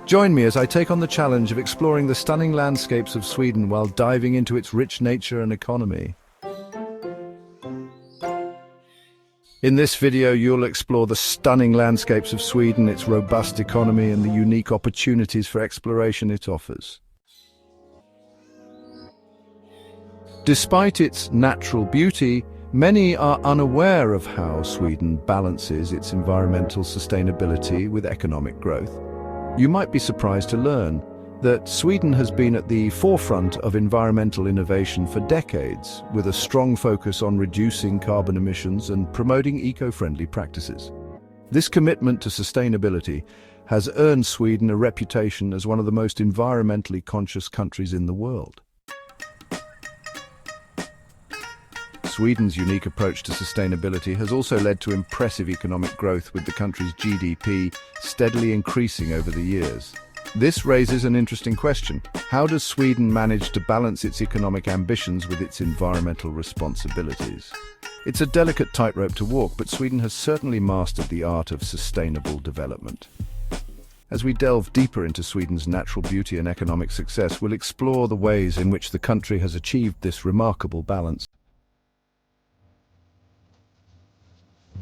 Join me as I take on the challenge of exploring the stunning landscapes of Sweden while diving into its rich nature and economy. In this video, you'll explore the stunning landscapes of Sweden, its robust economy, and the unique opportunities for exploration it offers. Despite its natural beauty, many are unaware of how Sweden balances its environmental sustainability with economic growth. You might be surprised to learn that Sweden has been at the forefront of environmental innovation for decades, with a strong focus on reducing carbon emissions and promoting eco-friendly practices. This commitment to sustainability has earned Sweden a reputation as one of the most environmentally conscious countries in the world. Sweden's unique approach to sustainability has also led to impressive economic growth, with the country's GDP steadily increasing over the years. This raises an interesting question. How does Sweden manage to balance its economic ambitions with its environmental responsibilities? It's a delicate tightrope to walk, but Sweden has certainly mastered the art of sustainable development. As we delve deeper into Sweden's natural beauty and economic success, we'll explore the ways in which the country has achieved this remarkable balance.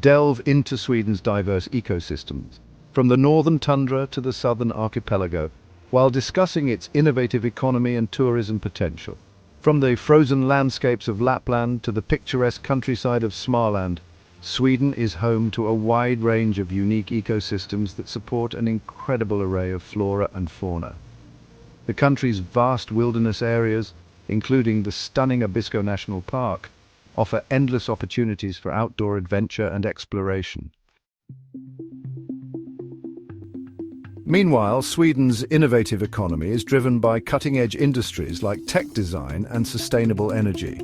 Delve into Sweden's diverse ecosystems, from the northern tundra to the southern archipelago, while discussing its innovative economy and tourism potential. From the frozen landscapes of Lapland to the picturesque countryside of Småland, Sweden is home to a wide range of unique ecosystems that support an incredible array of flora and fauna. The country's vast wilderness areas, including the stunning Abisko National Park, offer endless opportunities for outdoor adventure and exploration. Meanwhile, Sweden's innovative economy is driven by cutting-edge industries like tech design and sustainable energy.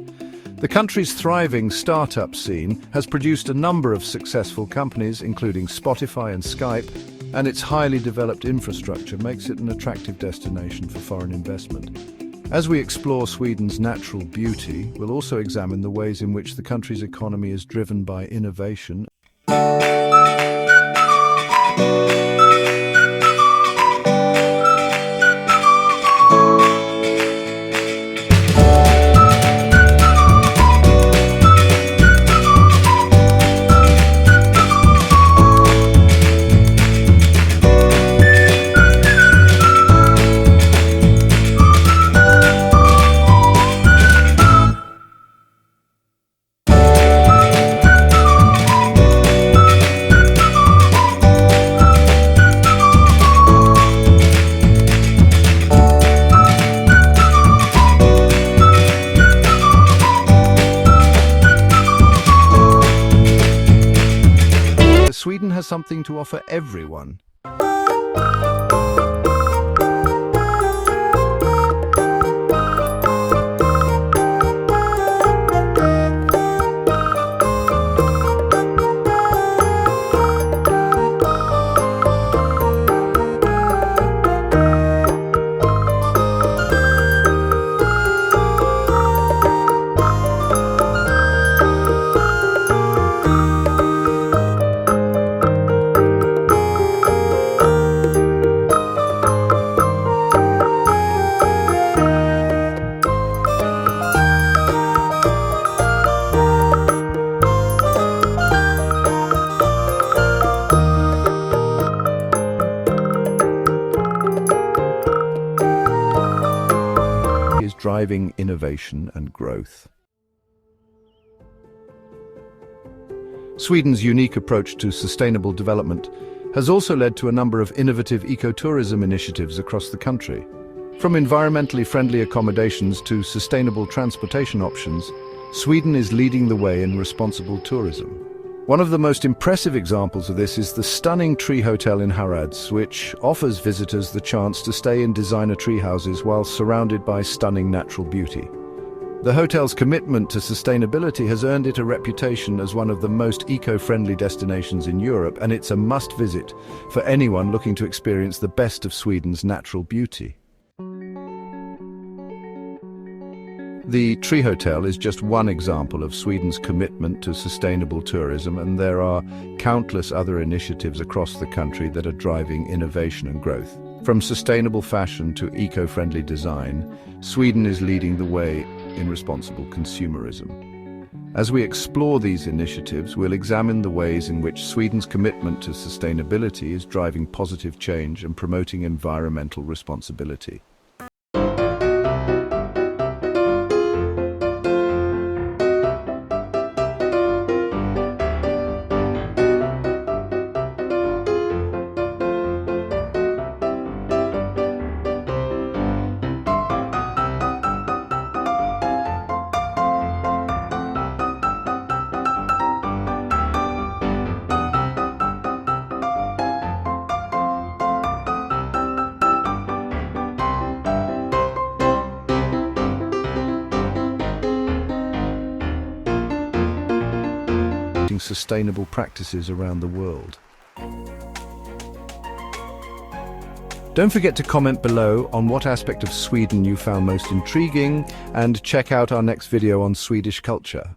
The country's thriving startup scene has produced a number of successful companies, including Spotify and Skype, and its highly developed infrastructure makes it an attractive destination for foreign investment. As we explore Sweden's natural beauty, we'll also examine the ways in which the country's economy is driven by innovation. Sweden has something to offer everyone. Driving innovation and growth. Sweden's unique approach to sustainable development has also led to a number of innovative ecotourism initiatives across the country. From environmentally friendly accommodations to sustainable transportation options, Sweden is leading the way in responsible tourism. One of the most impressive examples of this is the stunning tree hotel in Harads, which offers visitors the chance to stay in designer tree houses while surrounded by stunning natural beauty. The hotel's commitment to sustainability has earned it a reputation as one of the most eco-friendly destinations in Europe, and it's a must-visit for anyone looking to experience the best of Sweden's natural beauty. The Tree Hotel is just one example of Sweden's commitment to sustainable tourism, and there are countless other initiatives across the country that are driving innovation and growth. From sustainable fashion to eco-friendly design, Sweden is leading the way in responsible consumerism. As we explore these initiatives, we'll examine the ways in which Sweden's commitment to sustainability is driving positive change and promoting environmental responsibility. Sustainable practices around the world. Don't forget to comment below on what aspect of Sweden you found most intriguing, and check out our next video on Swedish culture.